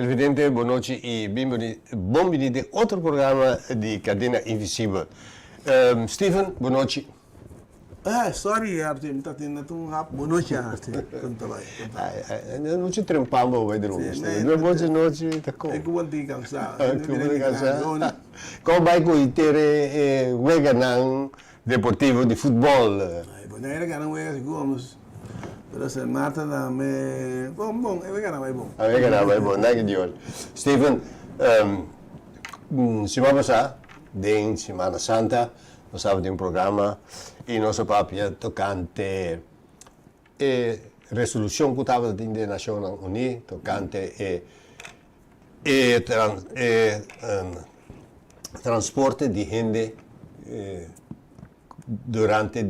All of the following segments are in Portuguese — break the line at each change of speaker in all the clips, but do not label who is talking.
televidente, boa noite e bem-vindo a outro programa de Cadena Invisível. Steven, boa noite.
Sorry Arthur, está tendo um rap. Boa noite, Arthur. Conta vai.
Não te trempamos, vai de novo. Boa noite, tá com.
É que eu vou cansado.
Como vai com o Weganang Deportivo de Futebol?
Não era que não é vamos. Pero se mata na me. Bom, é Weganang vai bom.
Weganang vai bom, não é que dior. Steven, semana passada, em Semana Santa, nós estávamos em um programa e nosso papo tocante resolução que estava dentro da Nações Unidas, tocante transporte de gente durante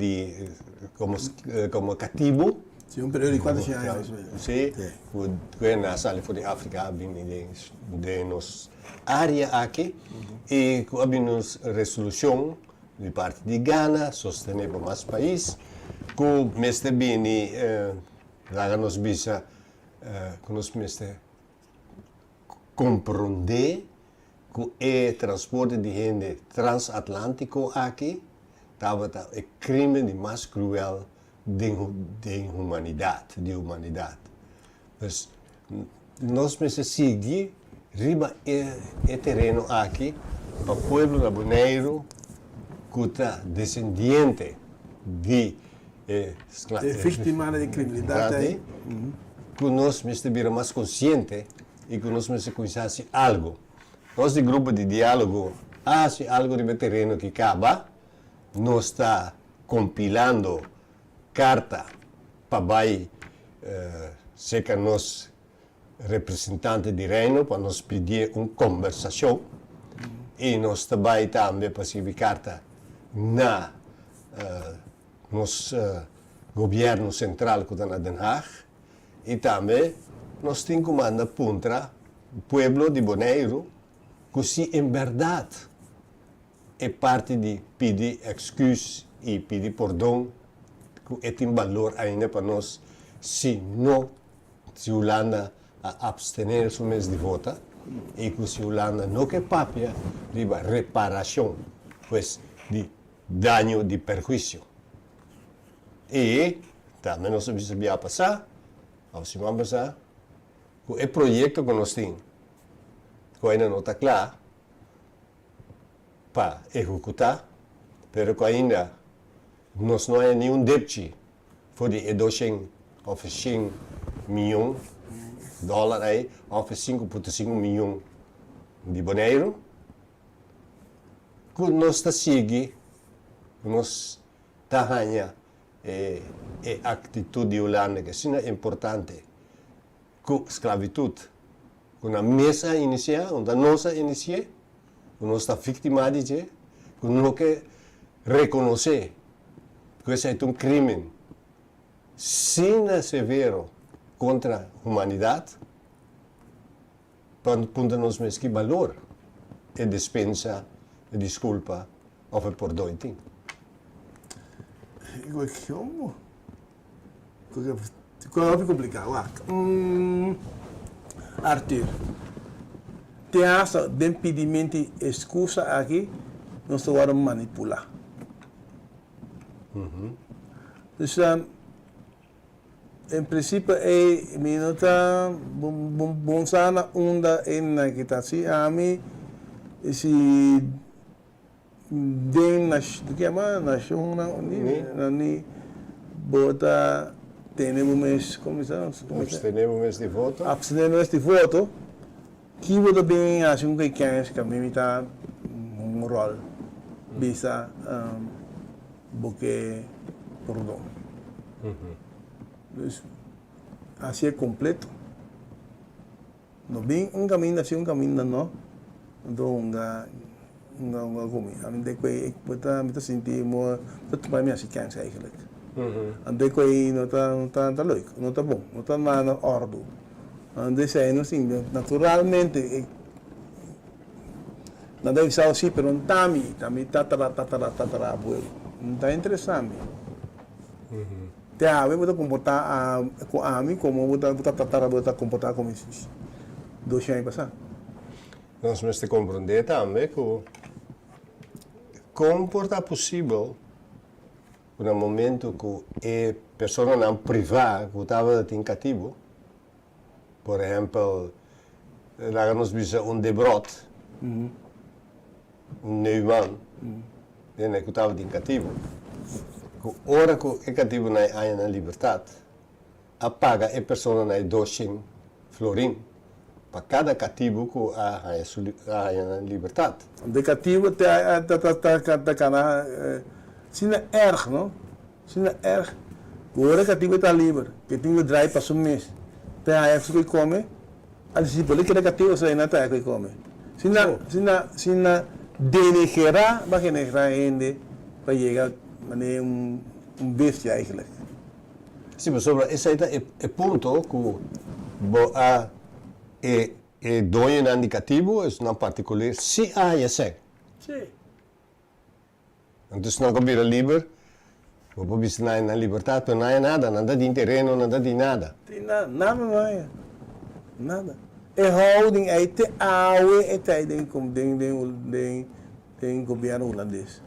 como cativo.
Sim, um período de 4 anos.
Sim, que na sala de África, de nossa área aqui, e havemos resolução de parte de Ghana, sostener para mais países, que mestre bini, lá nos bisa, que nos mestre compreender que o transporte de gente transatlântico aqui estava o crime de mais cruel de humanidade. Mas nós mestre seguir riba e terreno aqui, para o povo da Bonaire, que está descendente de
vítima de criminalidade,
que nós mestre mais consciente e que nós mestre conhecesse algo. Nós de grupo de diálogo, se algo de terreno que acaba, nós está compilando carta para ser que nós representante de reino para nos pedir uma conversação e nós também para escrever carta na nosso governo central que está na Den Haag e também nós temos comanda contra o povo de Bonaire que se em verdade é parte de pedir excuse e pedir perdão que tem valor ainda para nós se Holanda a abstener su mês de vota e que se Holanda não quer papia de reparação pues de dano de perjuízo. E também nós sabia passar, ao semana passada, que o projeto que nós temos, que ainda não está claro para executar, mas que ainda nós não há nenhum débito por de 200 milhões de dólares aí, ou 5,5 milhões de boneiro, que nós está seguindo, nós está ganhando a atitude holanda que é importante, que esclavitud, que na mesa inicial, onde nós iniciamos, que nós está vítima de que não quer reconhecer que esse é um crime severo contra a humanidade, para nós mesmos que valor e dispensa, e desculpa, ou perdão.
Coisa é complicado. Arthur, tem essa de impedimento e excusa aqui, nós vamos manipular. Então, em princípio, minuta bom sana onda na kita si ami si den do que ama nação ni bota temos mês comissão
Abstenemos mês de voto.
Abstenemos mês de voto que vota bem assim que quer que me está um rol bisa porque perdão. Assim é completo. Não bem caminho assim não. Então não comi. A mim depois eu senti mo tudo para mim assim cansa eigenlijk. Ande coi não tá louco, não tá bom, não tá na ordem. Ande sai assim naturalmente nada deve ser assim, pero também tatara abuelo. Não tá interessante. Te ave botar comportar a mim como botar comportar como isso. 2 anos passar.
Nós temos que compreender também que como é possível no momento que a pessoa não privada que estava em cativo, por exemplo, lá nós vimos Debrot, Neumann, que estava em cativo, que hora que o cativo não é na liberdade, apaga a pessoa na 200 florim para cada cativo que há na liberdade.
De cativo está cana, se não é erg, não? Se não é erg, agora cativo está livre, que tem que drive para um mês, tem a que come, ali se pode que cativo sai na tá que come. Se não denegera, vai generar ainda para chegar a bestia eigenlijk.
Sim, mas sobre esse é ponto que é dono indicativo, é não particular, se há esse.
Sim.
Então, se não combina livre, vou para na liberdade, mas não há nada de terreno, nada de nada.
Tem nada mais. Nada. É houding aí te awe é tem como tem governo holandês.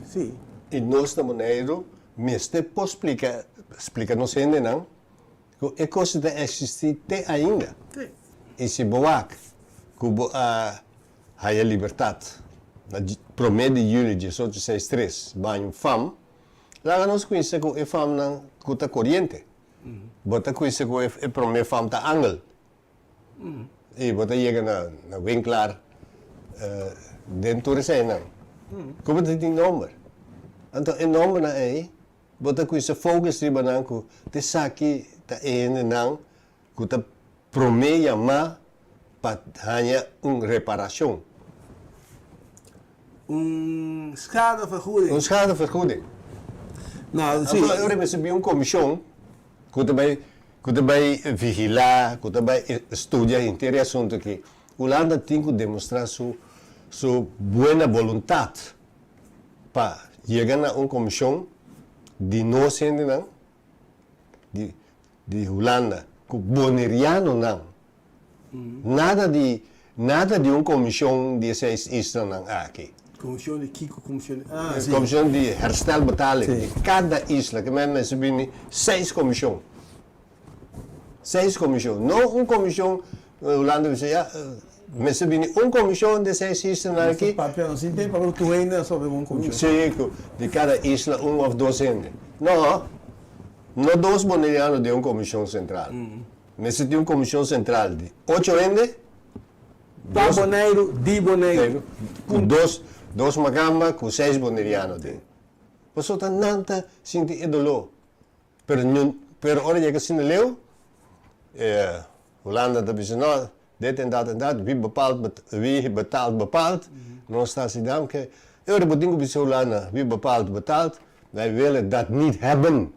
Sim.
E nós da maneira, mestre pode explicar não sei ainda não, que é coisa de existir até ainda.
Sim.
E se boak, que há a liberdade, na 1 de julho de 1863, banho fam, lá nós conhecemos que é fam na cuta corriente. Bota conhecemos que é primeiro fam da angel. E bota chega na Winklar, dentro de cena. Como tem número? Então, o número é, bota conhecemos focus de bananco, te saki ta ene não, que ta promete chamar para ganhar uma reparação.
Schadevergoeding.
Schadevergoeding.
Nou, zie
Eu recebi uma comissão que vai vigilar, que vai estudar inteiro assunto que a Holanda tem que demonstrar sua boa vontade para chegar a uma comissão de nós não, de Holanda, que boneriano não. Nada de uma comissão de 6 islas não aqui.
Comissão de Kiko, comissão de...
Comissão de herstelbetaling. De cada isla, que men recebem 6 comissões. 6 comissões. Não uma comissão, Holanda diz, recebem uma comissão de 6 islas aqui.
Papel, não tem papel, tu ainda sobre uma comissão.
Sim, de cada isla 1 ou 2 ende. Não 2 bonerianos de uma comissão central. Mas se tem uma comissão central de 8 ende,
Pa boneiro, di boneiro.
com 2 magamba, com 6 bonerianos. Pessoa está nanta sinti idolo. Pero ora je gezien de leeuw, Holanda dat is nou, dit en dat, wie betaalt bepaalt. Dan staat ze dan, de beding is Holanda, wie bepaalt betaalt. Wij willen dat niet hebben.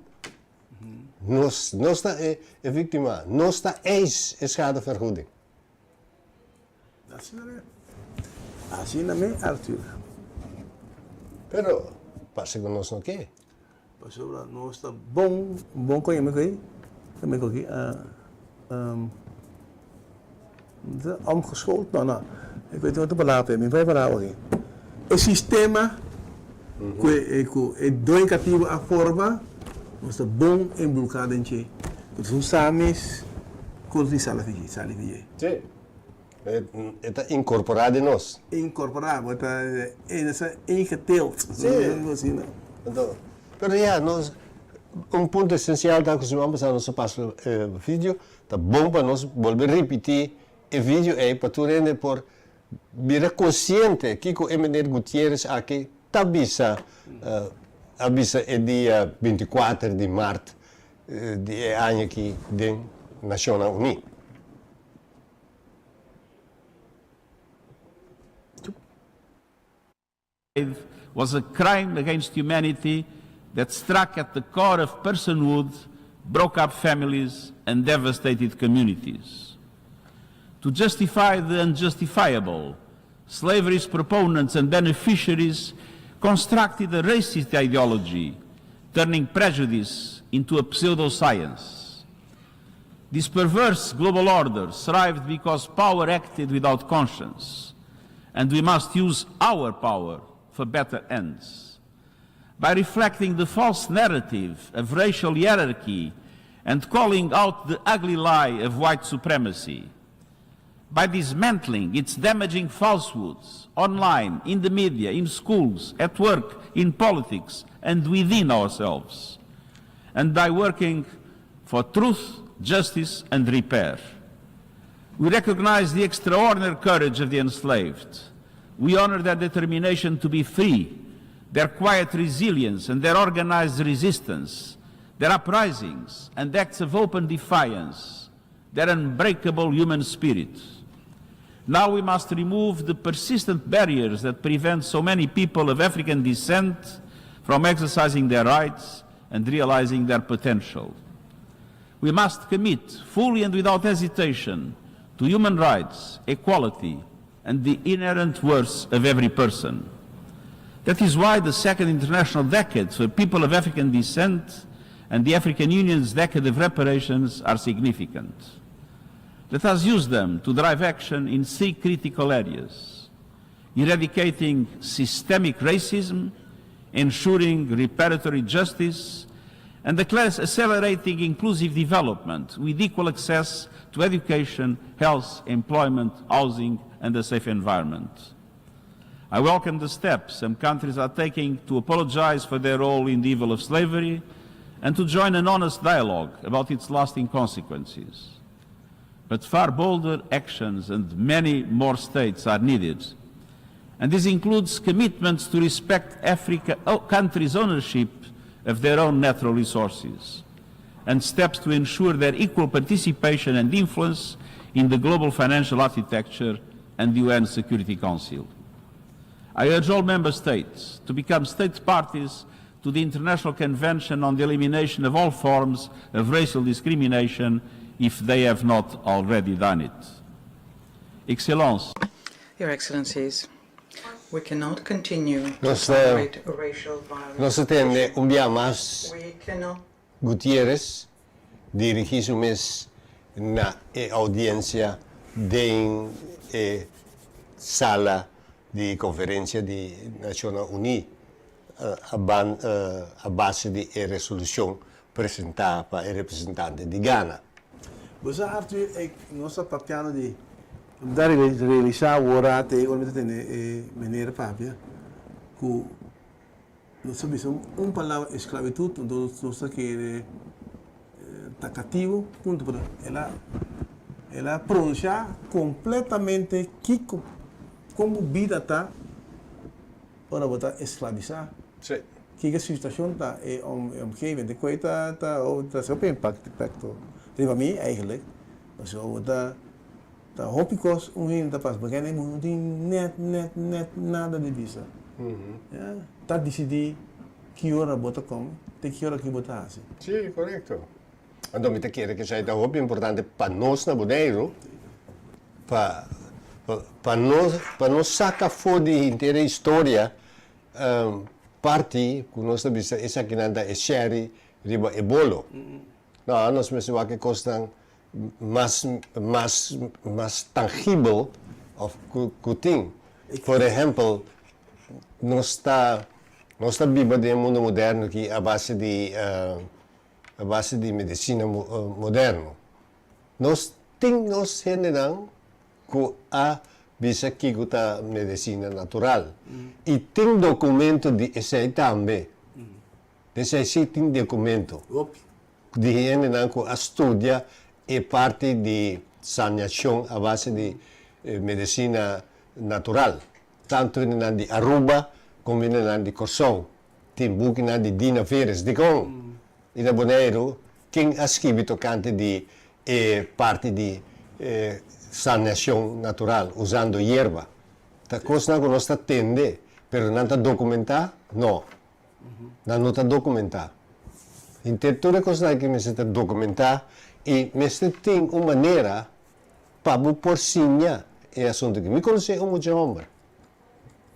Nosta é vítima, nosta eis é schadevergoeding.
Assim também, Arthur.
Pero, passa que nós não quer.
Passou nós está bom conhecimento aí. Também aqui, omgeschoold, não. Ik weet niet wat de palavra é, mas vai falar aqui. O sistema que é educativo a forma, nós está bom embrulhado em che. Então, sames, coisas salafiji.
Sim. Está incorporado em nós.
Incorporado, está ingeteeld.
Sim. Então, pero ja, nós, ponto essencial da que vamos passar nosso passo vídeo, tá bom para nós voltar a repetir o vídeo aí para tu render por vir consciente que o Emener Gutierrez aqui tá avisa é dia 24 de março de ano aqui da Nações Unidas.
Was a crime against humanity that struck at the core of personhood, broke up families and devastated communities. To justify the unjustifiable, slavery's proponents and beneficiaries constructed a racist ideology, turning prejudice into a pseudoscience. This perverse global order thrived because power acted without conscience, and we must use our power for better ends. By reflecting the false narrative of racial hierarchy and calling out the ugly lie of white supremacy, by dismantling its damaging falsehoods online, in the media, in schools, at work, in politics, and within ourselves, and by working for truth, justice, and repair. We recognize the extraordinary courage of the enslaved. We honor their determination to be free, their quiet resilience and their organized resistance, their uprisings and acts of open defiance, their unbreakable human spirit. Now we must remove the persistent barriers that prevent so many people of African descent from exercising their rights and realizing their potential. We must commit fully and without hesitation to human rights, equality, and the inherent worth of every person. That is why the Second International Decade for People of African Descent and the African Union's Decade of Reparations are significant. Let us use them to drive action in 3 critical areas: eradicating systemic racism, ensuring reparatory justice, and accelerating inclusive development with equal access to education, health, employment, housing, and a safe environment. I welcome the steps some countries are taking to apologize for their role in the evil of slavery and to join an honest dialogue about its lasting consequences. But far bolder actions and many more states are needed. And this includes commitments to respect countries' ownership of their own natural resources, and steps to ensure their equal participation and influence in the global financial architecture and the UN Security Council. I urge all member states to become state parties to the International Convention on the Elimination of All Forms of Racial Discrimination if they have not already done it. Excellence.
Your Excellencies, we cannot continue to
Nós,
tolerate racial violence.
nós temos um dia mais
We cannot
Gutierrez, dirigimos na audiência da sala de conferência de Nações Unidas a base de resolução apresentada para o representante de Ghana.
Você Arthur, nós papel de dar realizar o horário e onde tem maneira papia que nós sabemos palavra esclavitud, nós que está cativo, ponto para ela pronunciar completamente como vida está para botar escravizar.
Sim.
Que a situação está omgeving de coisa tá super impacto. Para mim eigenlijk, mas eu tá hoop ik was ongeveer dat pas beginnen moet net nada de visa. Ja, dat decidi que hora bota como, tem que hora que botar assim.
Sim, correto. Então, me quero que seja muito importante para nós na Bonaire, para nós sacar fora de inteira história parte que nós temos essa que nada é série riba ebolo. Não, nós mesmo que costam mais tangível of que tem. Por exemplo, nós está vivendo em um mundo moderno que a base de medicina moderna. Nós generamos que a bisa que a medicina natural. E tem documento de esse também. Esse tem documento. De gente que estuda e parte de saneação a base de medicina natural. Tanto de Aruba como de Corsão. Tem book de Dina Veres de Gong. E na Bonaire, quem ha scritto cante di parte di saneação natural, usando hierba. Ta cosa che non sta attende, per non sta documentata, no. Non sta documentata. In tutte le cose che mi sta documentata, e mi sta in una maniera per porsigna e assunto che mi conosce un uomo.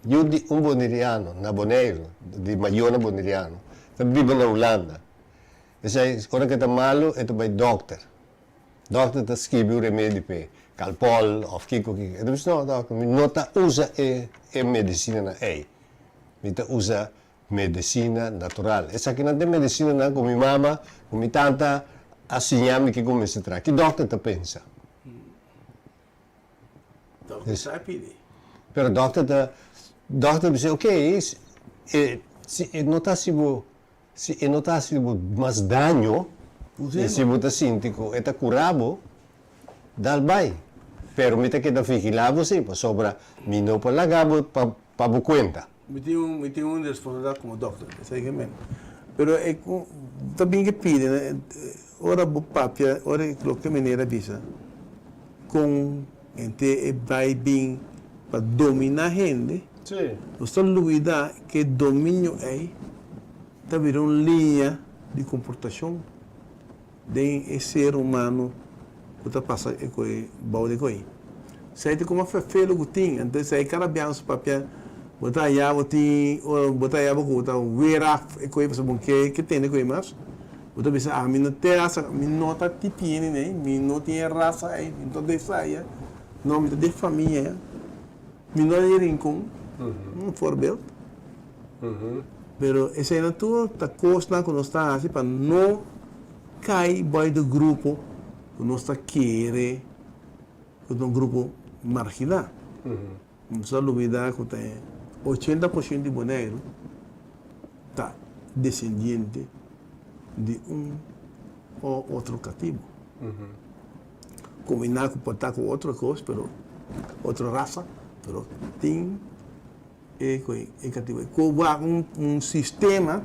Io di un boneriano, na Bonaire, di Maiona boneriano, che vive in Olanda. E sai, ora che sta malo, è per il dottore. Dokter te scrive un remedio per calpol of kiko. E dus no, dokter, mi nota usa medicina na mi ta usa medicina natural. E sa che non è medicina na con mi mamma, con mi tanta, assegnami che come si tratta. Che dokter te pensa?
Dokter sai pidi.
Pero dokter dice, ok, se notassimo mais daño, se você sintico e ta curabo, dal bai. Pero mi te queda vigilavo sempre, sobra mi no pa lagabo pa bu cuenta.
Me tenho uma responsabilidade como doctor, sei que mesmo. Pero é também que pide, né? Ora bu papia, ora lo que maneira bisa. Com ente vai bem para dominar a gente.
Sì.
Nós luida que domínio é tá virando linha de comportação de ser humano que tá passa e coi balde coi. Sai de como foi feio o tem, então sai cara bem os papel botar ya boti ou botar ya botar wear off e coi para bom que tem coi mais. Botar bisa a mim não tem raça, mim não tá tipine né, mim não tem raça aí, então de saia, não me de família, mim não é rincão, voorbeeld. Pero essa é tudo tá costa quando está assim para não cair by do grupo que nós está querer que é um grupo marginal. Não só dúvida que tem 80% de boneiro tá descendente de ou outro cativo. Combinar com botar com outra coisa, pero outra raça, pero tem um sistema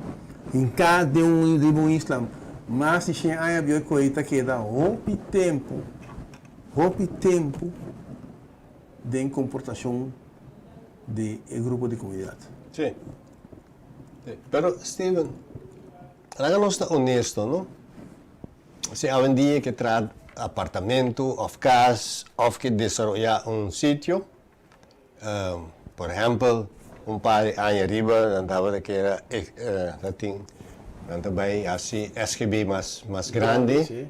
em cada um Islã, mas se há a coisa que dá roupa tempo de comportação de grupo de comunidade.
Sì. Pero Steven, háganos honesto, ¿no? Se há um dia que traz apartamento, of casa, of que desarrollar um sítio, por exemplo, um par de anos arriba, andava que era, também assim, SGB mais grande.
Sim.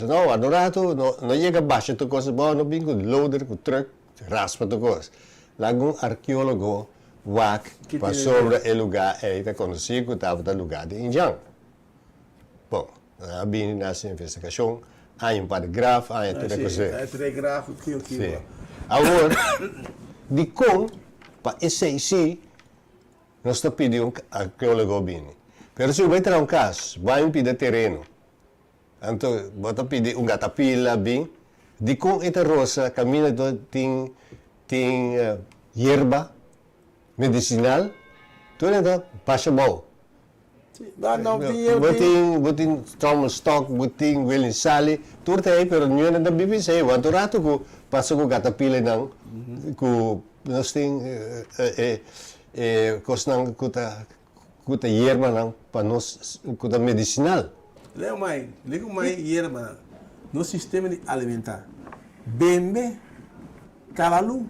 Não, adorato, não chega baixo de coisa boa, não vem com loader, com truck, raspa de coisa. Lá um arqueólogo, WAC, para sobre o lugar, ele conhecido, estava no lugar de Injang. Bom, vim nessa investigação, há um paragrafo, há tudo coisa.
Há telegrafo, que.
Agora, de como, para esse nós estamos pedindo arqueólogo bem. Mas se vai ter um caso, vai pedir terreno. Então, bota pedir gatapila bem, de como esta roça caminha tem hierba medicinal, tudo então passa bom. Botin Thomas Stock, botin William Sally, tudo aí, pero não é da BBC. O rato que passa com gatapila não, que nós tem coisa que hierba não para nós que medicinal.
Leo mais hierba no sistema alimentar. Bembe, calalu.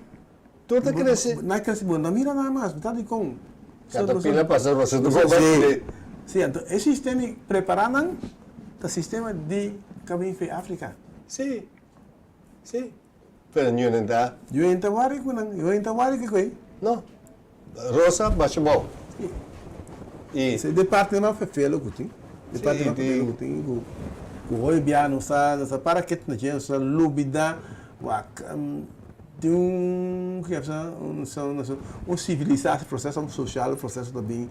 Tudo cresce.
Não cresce bom, não mira nada mais, está de com.
Catapila passa você do
sim, então esse sistema preparado o sistema de caminho para África.
Sim. Pero não está.
Eu entawari que coi.
Não. Rosa baixa bom.
E esse departamento foi feio que tem. Departamento que tem o oi biano sa para que na gente sa lubida de que é civilização processo social processo também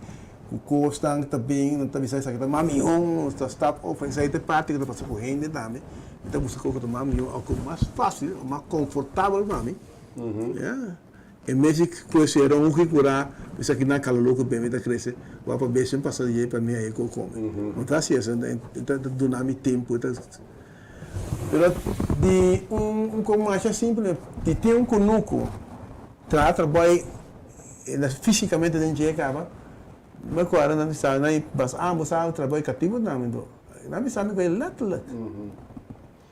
o constante também não também sai que mami está stop open sai de parte que passa por rende também então busca coisa mami algo mais fácil mais confortável mami e mesmo que coisa era que curar isso aqui na calor que bem está crescer vai para ver se passa de para mim aí que eu como não está assim então do nome tempo pero de como acha simples de ter conuco trabalha fisicamente dentro de casa mas agora não sabe nem mas você trabalha cativo não sabe que é lá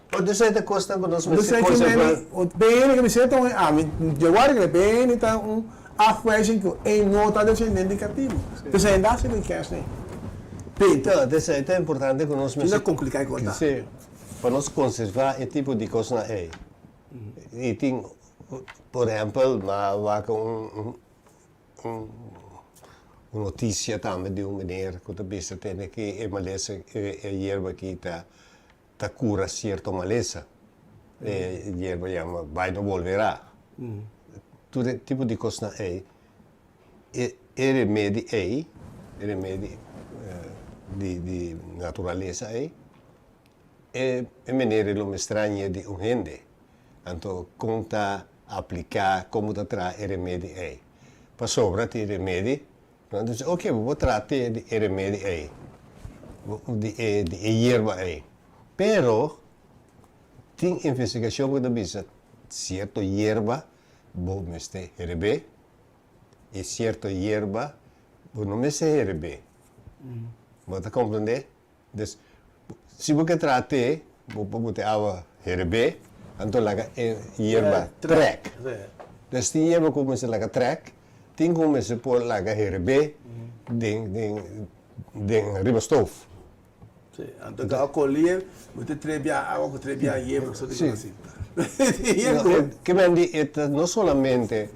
Pode ser da costa quando nós
você que bem que me senta eu agora que bem então afweging que é nota descendente cativo você ainda se me quer assim
Então, isso é importante que nós
Não é complicado contar.
Sim, para nós conservar esse tipo de coisa aí. E tem, por exemplo, uma notícia também de um menino que está pensando que a maleza, a erva que está cura certa maleza. A erva chama vai não volverá. Todo tipo de coisa aí. E remédio aí, remédio de natureza aí, é maneira de me estranha de um gente. Então, como está aplicar, como está trazer remédio aí. Para sobra de remédio, então, ok, vou tratar de remédio aí, de erva aí. Pero, tem investigação que diz, certo erva, vou me este herbe, e certo erva, vou não me este herbe. Você compreende? Então, se você trata, você água herbe, então laga erva trek. Então, se erva começa laga trek, tem como se pôr laga herbe, den riba stove.
Sim, então a colher, você trebia água, você trebia erva, só digo assim.
Que é não somente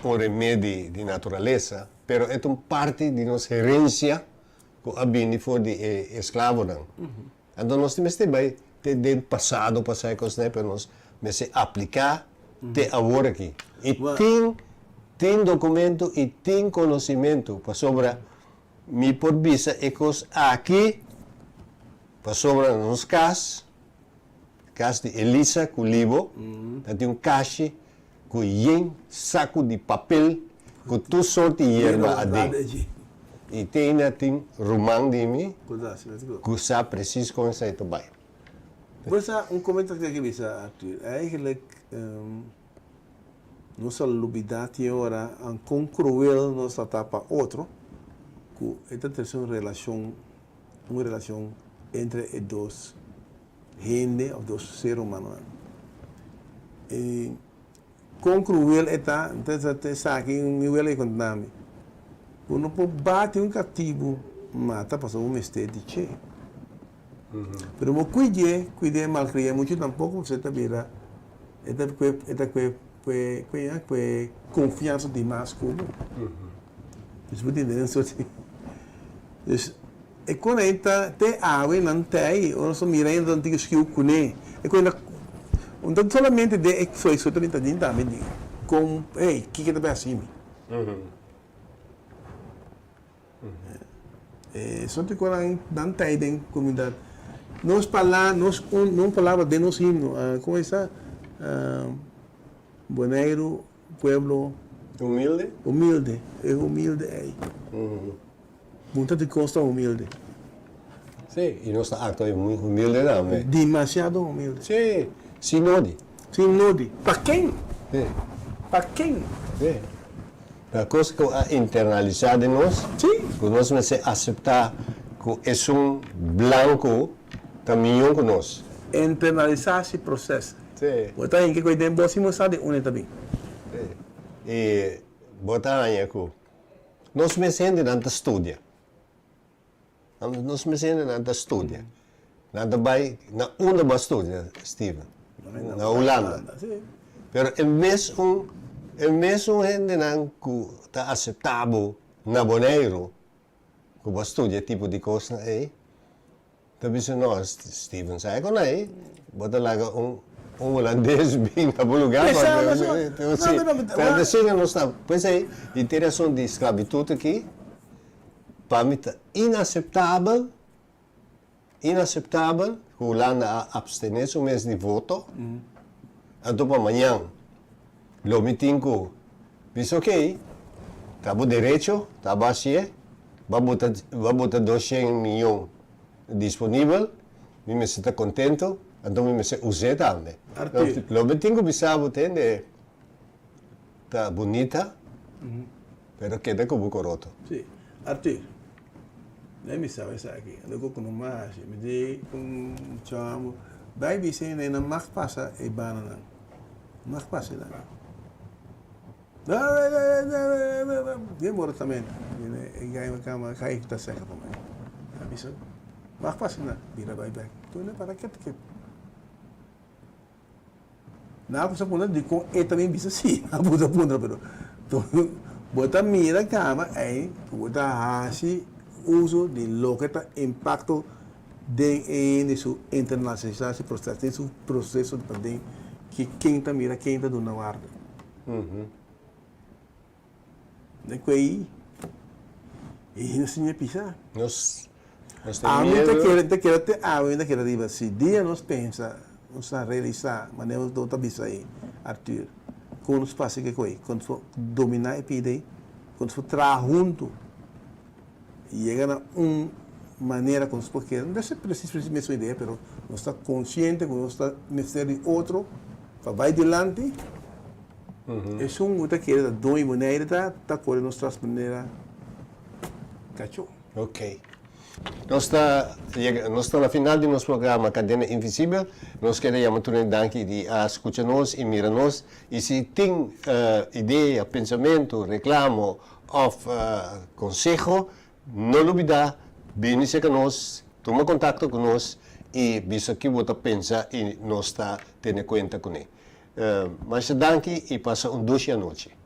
um remédio de natureza, pero é uma parte de nossa herência que a bem for de escravo. Então nós temos que ver do passado, coisas, para nós se aplicar até agora aqui. E tem documento e tem conhecimento para sobre me por visa e coisas aqui para sobre nos casos de Elisa com livro, tem caixa com saco de papel com toda sorte de erva adentro. E tem romão de mim, que sabe preciso como isso também.
Você comentário que você Arthur, eigenlijk nossa lubidade agora an com cruel nossa tapa outro, que esta tem uma relação entre os dois gente ou dos seres humanos. E com cruel está, então até sabe me ele contame. Quando bate cativo, mata passou mistério de che. Pero mo cuide malcriar muito tampouco você tá vira. Que confiança demais como. Isso pode entender isso assim. E quando entra te ave não tem, ou só mirando antigo skill cune. E quando então solamente de foi isso também tá dentro também com que tá bem assim. Só te quando não tem em comunidade. Nós não falava de nós himno, como está? Boneiro, pueblo humilde, é humilde aí. Muito de consta humilde.
Sim, e nosso acto é muito humilde também.
Demasiado humilde.
Sim, sinode.
Sinode. Para quem? Para quem?
Sim. A coisa que é internalizada em nós, que nós vamos aceitar que é branco, também com nós.
Internalizar esse processo.
Sim.
Botar em que coisa de boa simulação de une também.
E botar aí que nós me sente na estudia. Nós me sente na estudia. Na onde vai estudar, Steven? Na Holanda. Pero é mesmo gente que está aceitável na Bonaire, que vai estudar tipo de coisa aí. Tapi nós, Steven, sai com aí, bota lá holandês bem na lugar. Mas não está. Pois é, interação de escravidão aqui, para mim está inaceitável, que a Holanda abstenesse o mês de voto. Então, para amanhã, lo mitinho, diz ok, está bom direito, está baixo, vai botar 200 milhões disponível, me sinto contento, então me se usei também. Lo mitinho bisabo tem tá bonita, pero queda como coroto.
Sim, Arthur. Nem me sabe isso aqui. Eu vou com o mais, me diz com chamo. Vai dizer nem na mais passa e banana. Mais passa lá. Demora também. E aí a cama cai que tá seca para mim. bisa. Mak pasi na, bira bye-bye. Tu na para ket. Na ako sa puna, di kung também bisa sim, na puta pero. Tu, bota mira kama ay, bota hasi uso de lo que está impacto de su internacionalização, processo também que quem está mira, quem está dando guarda. Depois, e não se pisa.
Nós
A
temos
mim
medo.
te quero dizer, se dia nós pensa, nós realizar, mas não estou bisa aí, Arthur, quando nos passa que coi, quando for dominar e pedir, quando for trabalhar junto, e chega a maneira como se porque não é preciso a mesma ideia, mas nós está consciente, quando nós está mexendo de outro, vai adiante. É muita coisa, dois maneiras, tá correndo nossa maneira, cachorro.
Ok. Nós estamos na final do nosso programa Cadena Invisível. Nós queremos dar de escutar-nos e mirar-nos. E se tem ideia, pensamento, reclamo ou consejo, não olvide, venha conosco, toma contato conosco e visa que você pensa e nós está tendo conta com ele. Mas danke e passa doce a noite.